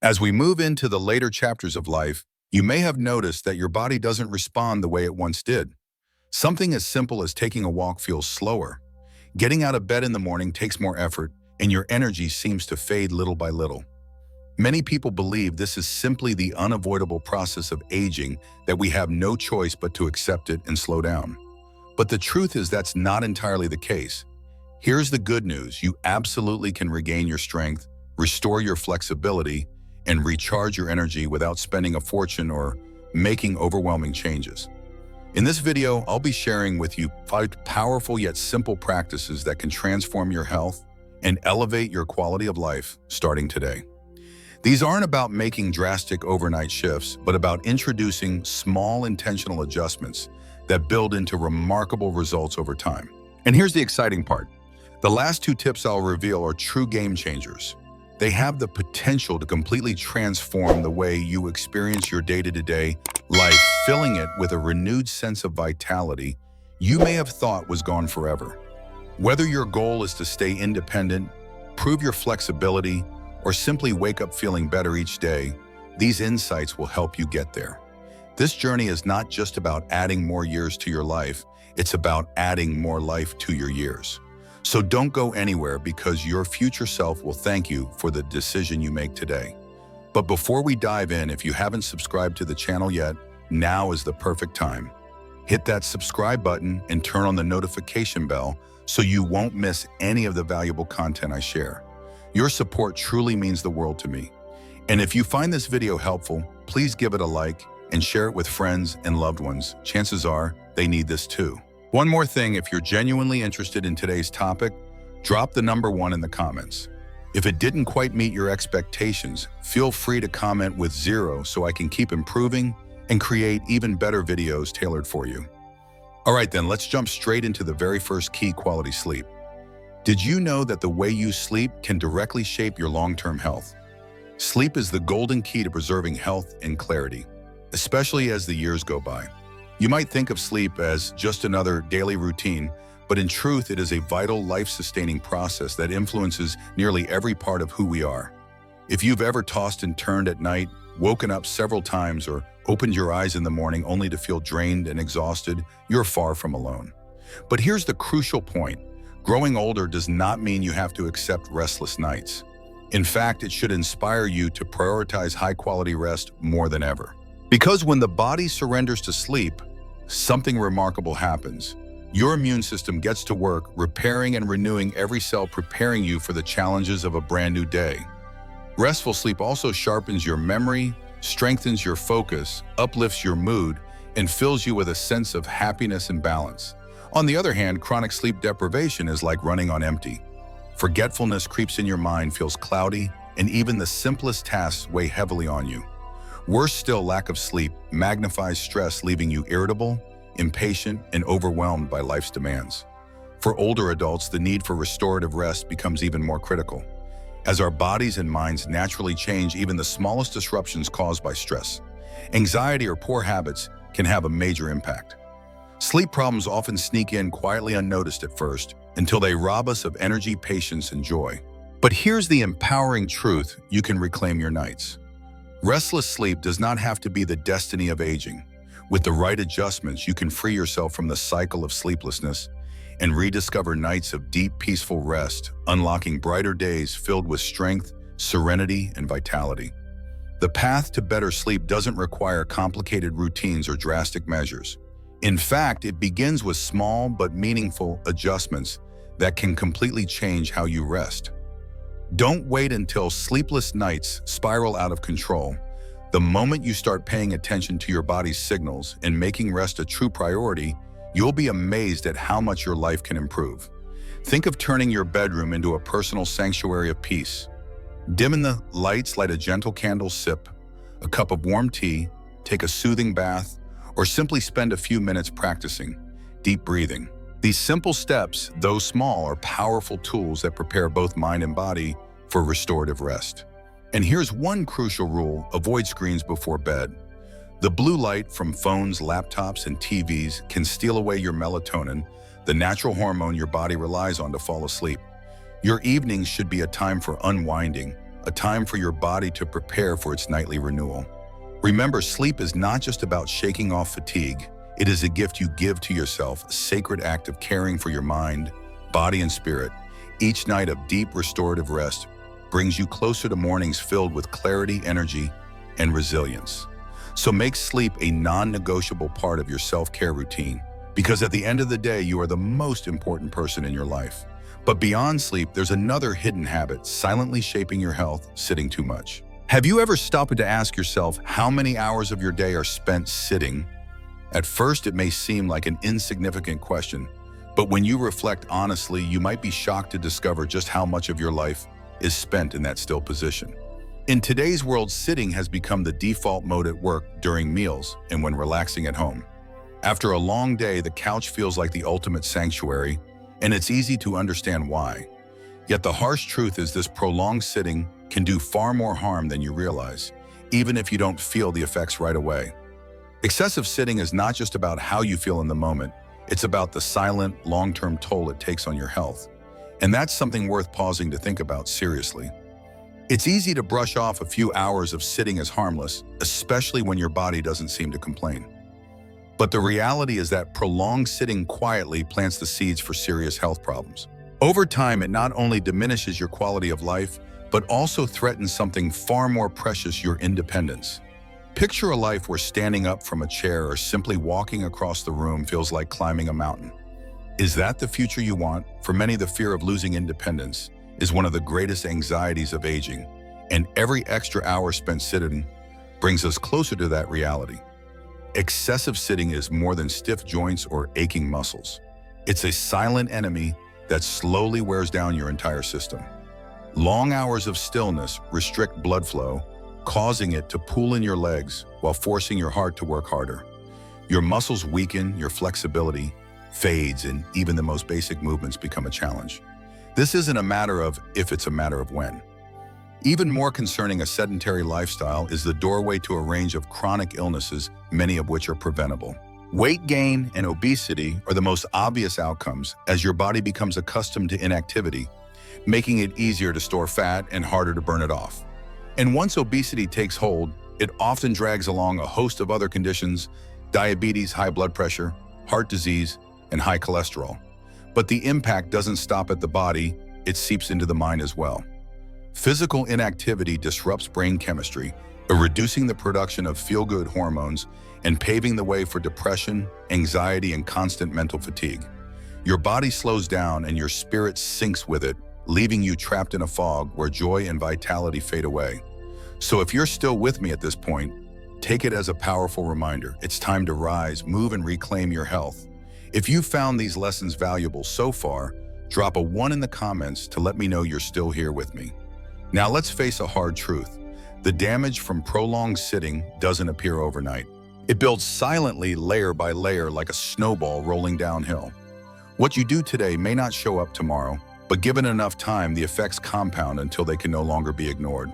As we move into the later chapters of life, you may have noticed that your body doesn't respond the way it once did. Something as simple as taking a walk feels slower. Getting out of bed in the morning takes more effort, and your energy seems to fade little by little. Many people believe this is simply the unavoidable process of aging, that we have no choice but to accept it and slow down. But the truth is that's not entirely the case. Here's the good news: you absolutely can regain your strength, restore your flexibility, and recharge your energy without spending a fortune or making overwhelming changes. In this video, I'll be sharing with you 5 powerful yet simple practices that can transform your health and elevate your quality of life starting today. These aren't about making drastic overnight shifts, but about introducing small intentional adjustments that build into remarkable results over time. And here's the exciting part. The last 2 tips I'll reveal are true game changers. They have the potential to completely transform the way you experience your day-to-day life, filling it with a renewed sense of vitality you may have thought was gone forever. Whether your goal is to stay independent, prove your flexibility, or simply wake up feeling better each day, these insights will help you get there. This journey is not just about adding more years to your life, it's about adding more life to your years. So don't go anywhere, because your future self will thank you for the decision you make today. But before we dive in, if you haven't subscribed to the channel yet, now is the perfect time. Hit that subscribe button and turn on the notification bell so you won't miss any of the valuable content I share. Your support truly means the world to me. And if you find this video helpful, please give it a like and share it with friends and loved ones. Chances are they need this too. One more thing, if you're genuinely interested in today's topic, drop the number 1 in the comments. If it didn't quite meet your expectations, feel free to comment with 0 so I can keep improving and create even better videos tailored for you. All right then, let's jump straight into the very first key: quality sleep. Did you know that the way you sleep can directly shape your long-term health? Sleep is the golden key to preserving health and clarity, especially as the years go by. You might think of sleep as just another daily routine, but in truth, it is a vital, life-sustaining process that influences nearly every part of who we are. If you've ever tossed and turned at night, woken up several times, or opened your eyes in the morning only to feel drained and exhausted, you're far from alone. But here's the crucial point. Growing older does not mean you have to accept restless nights. In fact, it should inspire you to prioritize high-quality rest more than ever. Because when the body surrenders to sleep, something remarkable happens. Your immune system gets to work repairing and renewing every cell, preparing you for the challenges of a brand new day. Restful sleep also sharpens your memory, strengthens your focus, uplifts your mood, and fills you with a sense of happiness and balance. On the other hand, chronic sleep deprivation is like running on empty. Forgetfulness creeps in your mind, feels cloudy, and even the simplest tasks weigh heavily on you. Worse still, lack of sleep magnifies stress, leaving you irritable, impatient, and overwhelmed by life's demands. For older adults, the need for restorative rest becomes even more critical. As our bodies and minds naturally change, even the smallest disruptions caused by stress, anxiety, or poor habits can have a major impact. Sleep problems often sneak in quietly, unnoticed at first, until they rob us of energy, patience, and joy. But here's the empowering truth: you can reclaim your nights. Restless sleep does not have to be the destiny of aging. With the right adjustments, you can free yourself from the cycle of sleeplessness and rediscover nights of deep, peaceful rest, unlocking brighter days filled with strength, serenity, and vitality. The path to better sleep doesn't require complicated routines or drastic measures. In fact, it begins with small but meaningful adjustments that can completely change how you rest. Don't wait until sleepless nights spiral out of control. The moment you start paying attention to your body's signals and making rest a true priority, you'll be amazed at how much your life can improve. Think of turning your bedroom into a personal sanctuary of peace. Dim the lights, light a gentle candle, sip a cup of warm tea, take a soothing bath, or simply spend a few minutes practicing deep breathing. These simple steps, though small, are powerful tools that prepare both mind and body for restorative rest. And here's one crucial rule: avoid screens before bed. The blue light from phones, laptops, and TVs can steal away your melatonin, the natural hormone your body relies on to fall asleep. Your evenings should be a time for unwinding, a time for your body to prepare for its nightly renewal. Remember, sleep is not just about shaking off fatigue. It is a gift you give to yourself, a sacred act of caring for your mind, body, and spirit. Each night of deep restorative rest brings you closer to mornings filled with clarity, energy, and resilience. So make sleep a non-negotiable part of your self-care routine, because at the end of the day, you are the most important person in your life. But beyond sleep, there's another hidden habit silently shaping your health: sitting too much. Have you ever stopped to ask yourself how many hours of your day are spent sitting? At first, it may seem like an insignificant question, but when you reflect honestly, you might be shocked to discover just how much of your life is spent in that still position. In today's world, sitting has become the default mode at work, during meals, and when relaxing at home. After a long day, the couch feels like the ultimate sanctuary, and it's easy to understand why. Yet the harsh truth is this: prolonged sitting can do far more harm than you realize, even if you don't feel the effects right away. Excessive sitting is not just about how you feel in the moment, it's about the silent, long-term toll it takes on your health. And that's something worth pausing to think about seriously. It's easy to brush off a few hours of sitting as harmless, especially when your body doesn't seem to complain. But the reality is that prolonged sitting quietly plants the seeds for serious health problems. Over time, it not only diminishes your quality of life, but also threatens something far more precious: your independence. Picture a life where standing up from a chair or simply walking across the room feels like climbing a mountain. Is that the future you want? For many, the fear of losing independence is one of the greatest anxieties of aging, and every extra hour spent sitting brings us closer to that reality. Excessive sitting is more than stiff joints or aching muscles. It's a silent enemy that slowly wears down your entire system. Long hours of stillness restrict blood flow, causing it to pool in your legs while forcing your heart to work harder. Your muscles weaken, your flexibility fades, and even the most basic movements become a challenge. This isn't a matter of if, it's a matter of when. Even more concerning, a sedentary lifestyle is the doorway to a range of chronic illnesses, many of which are preventable. Weight gain and obesity are the most obvious outcomes, as your body becomes accustomed to inactivity, making it easier to store fat and harder to burn it off. And once obesity takes hold, it often drags along a host of other conditions: diabetes, high blood pressure, heart disease, and high cholesterol. But the impact doesn't stop at the body, it seeps into the mind as well. Physical inactivity disrupts brain chemistry, reducing the production of feel-good hormones and paving the way for depression, anxiety, and constant mental fatigue. Your body slows down and your spirit sinks with it, leaving you trapped in a fog where joy and vitality fade away. So if you're still with me at this point, take it as a powerful reminder. It's time to rise, move, and reclaim your health. If you found these lessons valuable so far, drop a 1 in the comments to let me know you're still here with me. Now let's face a hard truth. The damage from prolonged sitting doesn't appear overnight. It builds silently, layer by layer, like a snowball rolling downhill. What you do today may not show up tomorrow, but given enough time, the effects compound until they can no longer be ignored.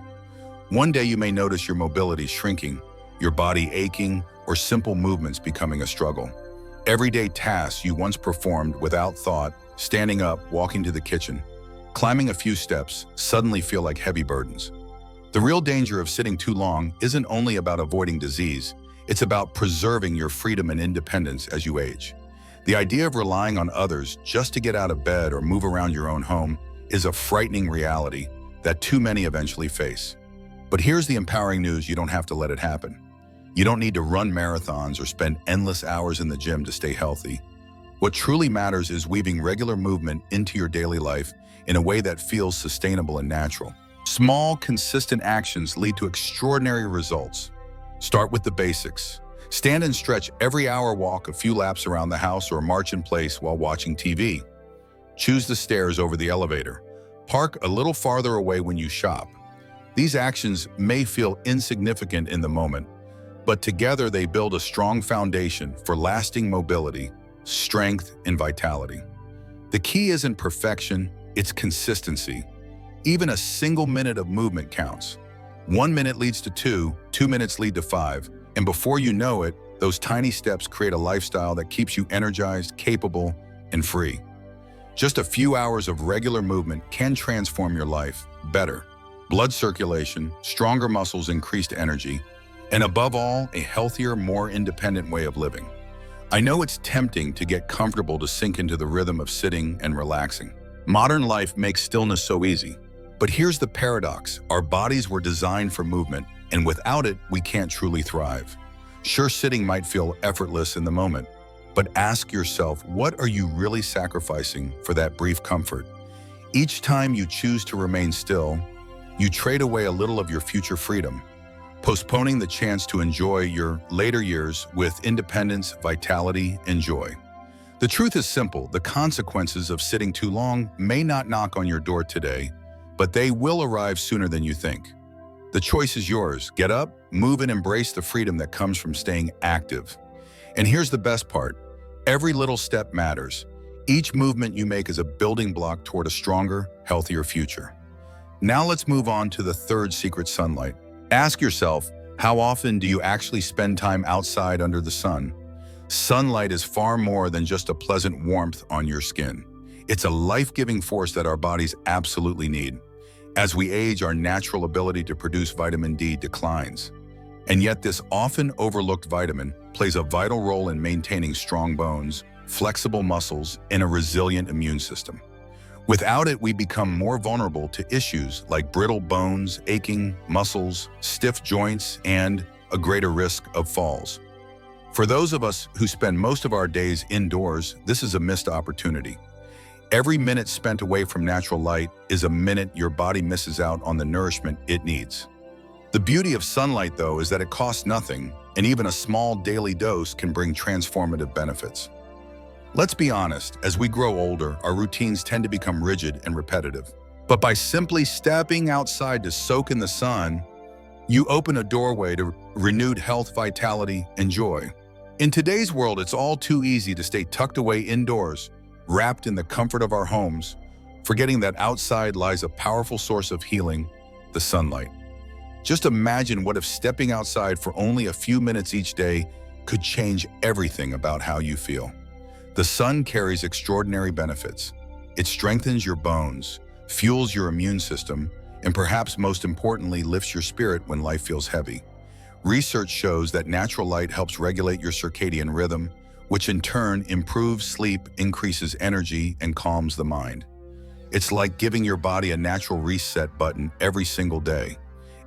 One day you may notice your mobility shrinking, your body aching, or simple movements becoming a struggle. Everyday tasks you once performed without thought, standing up, walking to the kitchen, climbing a few steps, suddenly feel like heavy burdens. The real danger of sitting too long isn't only about avoiding disease, it's about preserving your freedom and independence as you age. The idea of relying on others just to get out of bed or move around your own home is a frightening reality that too many eventually face. But here's the empowering news: you don't have to let it happen. You don't need to run marathons or spend endless hours in the gym to stay healthy. What truly matters is weaving regular movement into your daily life in a way that feels sustainable and natural. Small, consistent actions lead to extraordinary results. Start with the basics. Stand and stretch every hour, walk a few laps around the house, or march in place while watching TV. Choose the stairs over the elevator. Park a little farther away when you shop. These actions may feel insignificant in the moment, but together they build a strong foundation for lasting mobility, strength, and vitality. The key isn't perfection, it's consistency. Even a single minute of movement counts. 1 minute leads to 2, 2 minutes lead to 5, and before you know it, those tiny steps create a lifestyle that keeps you energized, capable, and free. Just a few hours of regular movement can transform your life. Better, blood circulation, stronger muscles, increased energy, and above all, a healthier, more independent way of living. I know it's tempting to get comfortable to sink into the rhythm of sitting and relaxing. Modern life makes stillness so easy. But here's the paradox. Our bodies were designed for movement, and without it, we can't truly thrive. Sure, sitting might feel effortless in the moment, but ask yourself, what are you really sacrificing for that brief comfort? Each time you choose to remain still, you trade away a little of your future freedom, postponing the chance to enjoy your later years with independence, vitality, and joy. The truth is simple. The consequences of sitting too long may not knock on your door today, but they will arrive sooner than you think. The choice is yours. Get up, move, and embrace the freedom that comes from staying active. And here's the best part. Every little step matters. Each movement you make is a building block toward a stronger, healthier future. Now let's move on to the third secret: sunlight. Ask yourself, how often do you actually spend time outside under the sun? Sunlight is far more than just a pleasant warmth on your skin. It's a life-giving force that our bodies absolutely need. As we age, our natural ability to produce vitamin D declines. And yet this often overlooked vitamin plays a vital role in maintaining strong bones, flexible muscles, and a resilient immune system. Without it, we become more vulnerable to issues like brittle bones, aching muscles, stiff joints, and a greater risk of falls. For those of us who spend most of our days indoors, this is a missed opportunity. Every minute spent away from natural light is a minute your body misses out on the nourishment it needs. The beauty of sunlight, though, is that it costs nothing, and even a small daily dose can bring transformative benefits. Let's be honest, as we grow older, our routines tend to become rigid and repetitive. But by simply stepping outside to soak in the sun, you open a doorway to renewed health, vitality, and joy. In today's world, it's all too easy to stay tucked away indoors, wrapped in the comfort of our homes, forgetting that outside lies a powerful source of healing, the sunlight. Just imagine what if stepping outside for only a few minutes each day could change everything about how you feel. The sun carries extraordinary benefits. It strengthens your bones, fuels your immune system, and perhaps most importantly, lifts your spirit when life feels heavy. Research shows that natural light helps regulate your circadian rhythm, which in turn improves sleep, increases energy, and calms the mind. It's like giving your body a natural reset button every single day.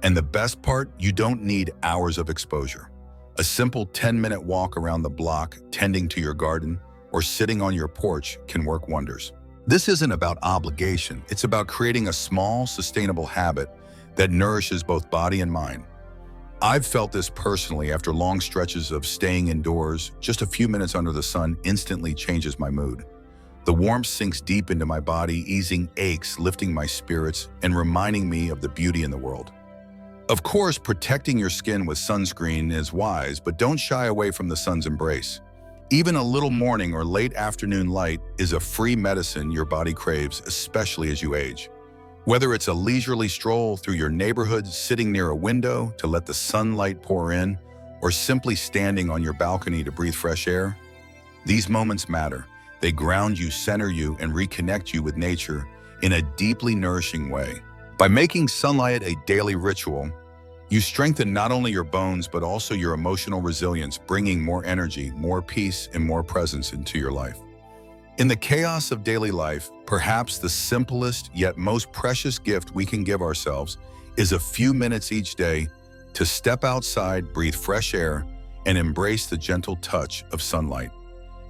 And the best part, you don't need hours of exposure. A simple 10-minute walk around the block, tending to your garden, or sitting on your porch can work wonders. This isn't about obligation. It's about creating a small, sustainable habit that nourishes both body and mind. I've felt this personally after long stretches of staying indoors. Just a few minutes under the sun instantly changes my mood. The warmth sinks deep into my body, easing aches, lifting my spirits, and reminding me of the beauty in the world. Of course, protecting your skin with sunscreen is wise, but don't shy away from the sun's embrace. Even a little morning or late afternoon light is a free medicine your body craves, especially as you age. Whether it's a leisurely stroll through your neighborhood, sitting near a window to let the sunlight pour in, or simply standing on your balcony to breathe fresh air, these moments matter. They ground you, center you, and reconnect you with nature in a deeply nourishing way. By making sunlight a daily ritual, you strengthen not only your bones, but also your emotional resilience, bringing more energy, more peace, and more presence into your life. In the chaos of daily life, perhaps the simplest yet most precious gift we can give ourselves is a few minutes each day to step outside, breathe fresh air, and embrace the gentle touch of sunlight.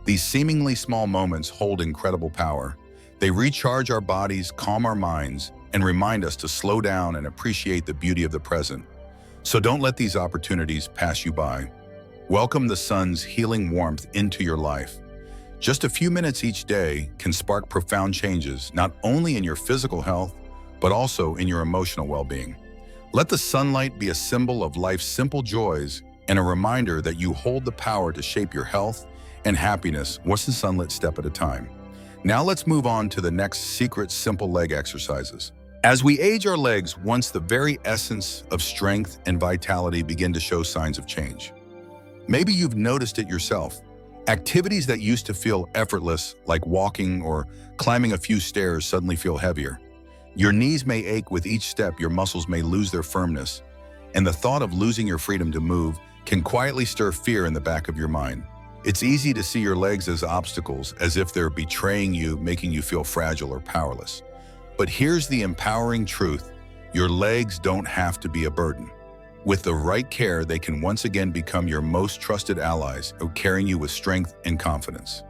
These seemingly small moments hold incredible power. They recharge our bodies, calm our minds, and remind us to slow down and appreciate the beauty of the present. So don't let these opportunities pass you by. Welcome the sun's healing warmth into your life. Just a few minutes each day can spark profound changes, not only in your physical health, but also in your emotional well-being. Let the sunlight be a symbol of life's simple joys and a reminder that you hold the power to shape your health and happiness one sunlit step at a time. Now let's move on to the next secret simple leg exercises. As we age, our legs, once the very essence of strength and vitality, begin to show signs of change. Maybe you've noticed it yourself. Activities that used to feel effortless, like walking or climbing a few stairs, suddenly feel heavier. Your knees may ache with each step, your muscles may lose their firmness, and the thought of losing your freedom to move can quietly stir fear in the back of your mind. It's easy to see your legs as obstacles, as if they're betraying you, making you feel fragile or powerless. But here's the empowering truth: your legs don't have to be a burden. With the right care, they can once again become your most trusted allies, carrying you with strength and confidence.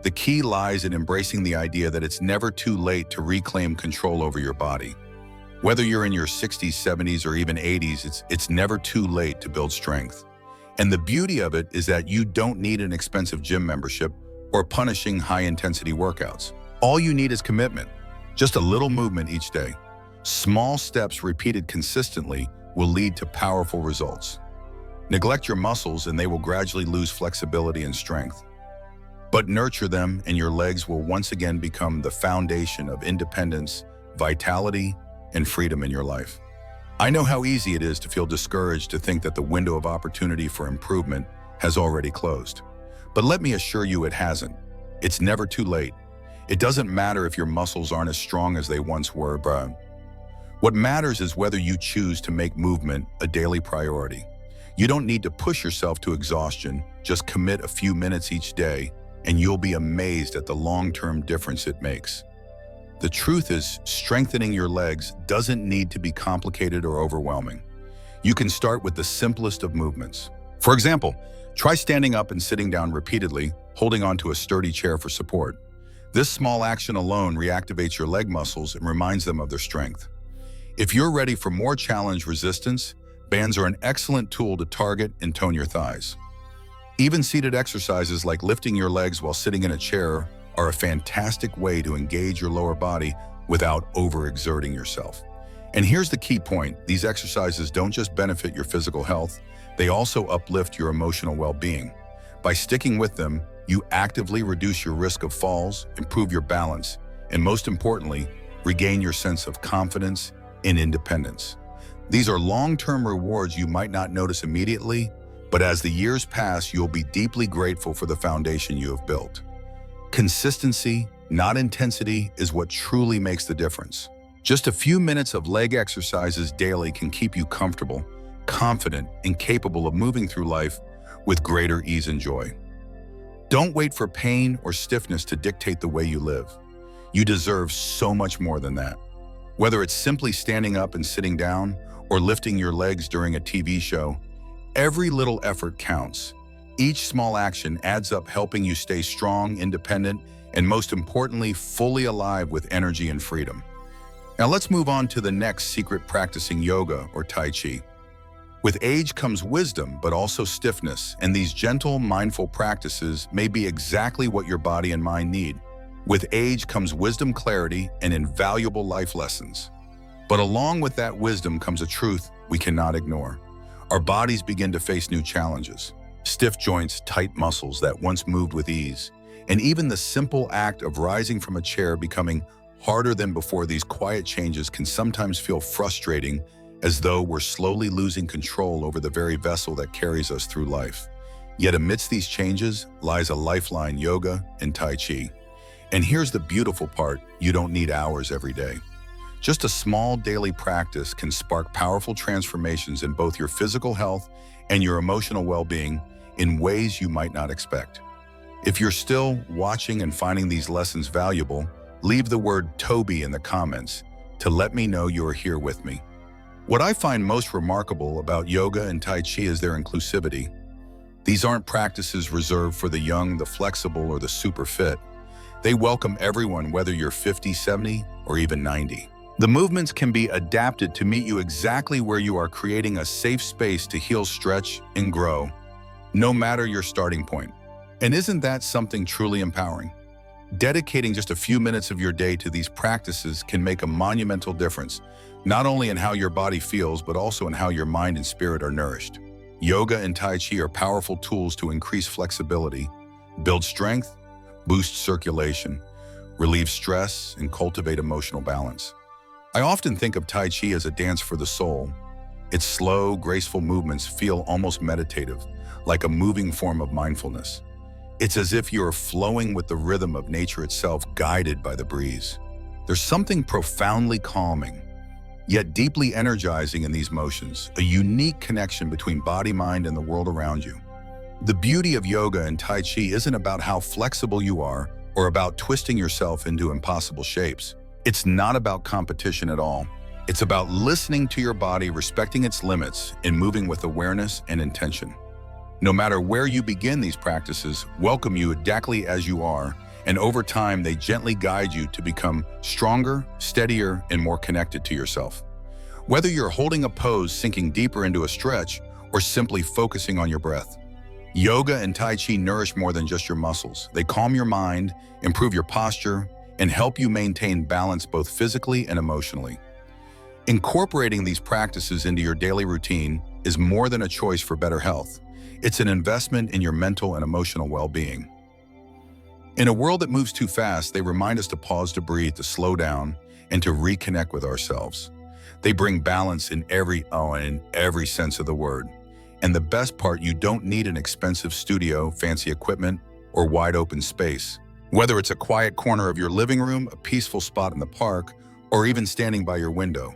The key lies in embracing the idea that it's never too late to reclaim control over your body. Whether you're in your 60s, 70s, or even 80s, it's never too late to build strength. And the beauty of it is that you don't need an expensive gym membership or punishing high-intensity workouts. All you need is commitment, just a little movement each day. Small steps repeated consistently will lead to powerful results. Neglect your muscles and they will gradually lose flexibility and strength. But nurture them and your legs will once again become the foundation of independence, vitality, and freedom in your life. I know how easy it is to feel discouraged, to think that the window of opportunity for improvement has already closed. But let me assure you it hasn't. It's never too late. It doesn't matter if your muscles aren't as strong as they once were, bruh. What matters is whether you choose to make movement a daily priority. You don't need to push yourself to exhaustion, just commit a few minutes each day, and you'll be amazed at the long-term difference it makes. The truth is, strengthening your legs doesn't need to be complicated or overwhelming. You can start with the simplest of movements. For example, try standing up and sitting down repeatedly, holding onto a sturdy chair for support. This small action alone reactivates your leg muscles and reminds them of their strength. If you're ready for more challenge resistance, bands are an excellent tool to target and tone your thighs. Even seated exercises like lifting your legs while sitting in a chair are a fantastic way to engage your lower body without overexerting yourself. And here's the key point: these exercises don't just benefit your physical health, they also uplift your emotional well-being. By sticking with them, you actively reduce your risk of falls, improve your balance, and most importantly, regain your sense of confidence and independence. These are long-term rewards you might not notice immediately, but as the years pass, you'll be deeply grateful for the foundation you have built. Consistency, not intensity, is what truly makes the difference. Just a few minutes of leg exercises daily can keep you comfortable, confident, and capable of moving through life with greater ease and joy. Don't wait for pain or stiffness to dictate the way you live. You deserve so much more than that. Whether it's simply standing up and sitting down or lifting your legs during a TV show, every little effort counts. Each small action adds up, helping you stay strong, independent, and most importantly, fully alive with energy and freedom. Now let's move on to the next secret: practicing yoga or Tai Chi. With age comes wisdom, but also stiffness, and these gentle, mindful practices may be exactly what your body and mind need. With age comes wisdom, clarity, and invaluable life lessons. But along with that wisdom comes a truth we cannot ignore. Our bodies begin to face new challenges. Stiff joints, tight muscles that once moved with ease, and even the simple act of rising from a chair becoming harder than before. These quiet changes can sometimes feel frustrating, as though we're slowly losing control over the very vessel that carries us through life. Yet amidst these changes lies a lifeline: yoga and Tai Chi. And here's the beautiful part: you don't need hours every day. Just a small daily practice can spark powerful transformations in both your physical health and your emotional well-being in ways you might not expect. If you're still watching and finding these lessons valuable, leave the word Toby in the comments to let me know you're here with me. What I find most remarkable about yoga and Tai Chi is their inclusivity. These aren't practices reserved for the young, the flexible, or the super fit. They welcome everyone, whether you're 50, 70, or even 90. The movements can be adapted to meet you exactly where you are, creating a safe space to heal, stretch, and grow, no matter your starting point. And isn't that something truly empowering? Dedicating just a few minutes of your day to these practices can make a monumental difference, not only in how your body feels, but also in how your mind and spirit are nourished. Yoga and Tai Chi are powerful tools to increase flexibility, build strength, boost circulation, relieve stress, and cultivate emotional balance. I often think of Tai Chi as a dance for the soul. Its slow, graceful movements feel almost meditative, like a moving form of mindfulness. It's as if you're flowing with the rhythm of nature itself, guided by the breeze. There's something profoundly calming, yet deeply energizing in these motions, a unique connection between body, mind, and the world around you. The beauty of yoga and Tai Chi isn't about how flexible you are or about twisting yourself into impossible shapes. It's not about competition at all. It's about listening to your body, respecting its limits, and moving with awareness and intention. No matter where you begin, these practices welcome you exactly as you are, and over time they gently guide you to become stronger, steadier, and more connected to yourself. Whether you're holding a pose, sinking deeper into a stretch, or simply focusing on your breath, yoga and Tai Chi nourish more than just your muscles. They calm your mind, improve your posture, and help you maintain balance both physically and emotionally. Incorporating these practices into your daily routine is more than a choice for better health. It's an investment in your mental and emotional well-being. In a world that moves too fast, they remind us to pause, to breathe, to slow down, and to reconnect with ourselves. They bring balance in every sense of the word. And the best part, you don't need an expensive studio, fancy equipment, or wide open space. Whether it's a quiet corner of your living room, a peaceful spot in the park, or even standing by your window,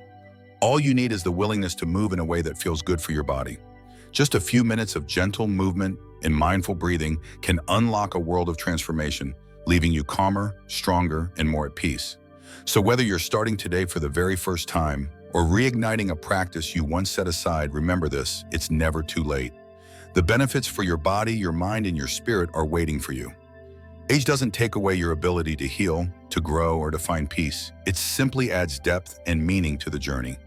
all you need is the willingness to move in a way that feels good for your body. Just a few minutes of gentle movement and mindful breathing can unlock a world of transformation, leaving you calmer, stronger, and more at peace. So whether you're starting today for the very first time or reigniting a practice you once set aside, remember this: it's never too late. The benefits for your body, your mind, and your spirit are waiting for you. Age doesn't take away your ability to heal, to grow, or to find peace. It simply adds depth and meaning to the journey.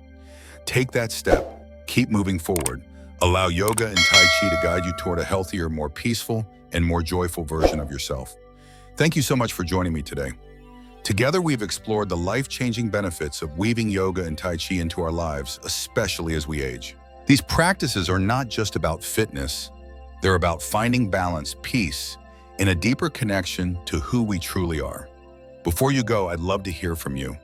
Take that step. Keep moving forward. Allow yoga and Tai Chi to guide you toward a healthier, more peaceful, and more joyful version of yourself. Thank you so much for joining me today. Together, we've explored the life-changing benefits of weaving yoga and Tai Chi into our lives, especially as we age. These practices are not just about fitness. They're about finding balance, peace, and a deeper connection to who we truly are. Before you go, I'd love to hear from you.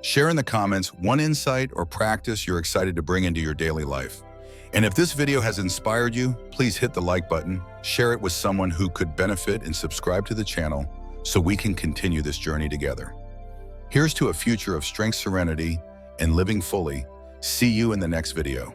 Share in the comments one insight or practice you're excited to bring into your daily life. And if this video has inspired you, please hit the like button, share it with someone who could benefit, and subscribe to the channel so we can continue this journey together. Here's to a future of strength, serenity, and living fully. See you in the next video.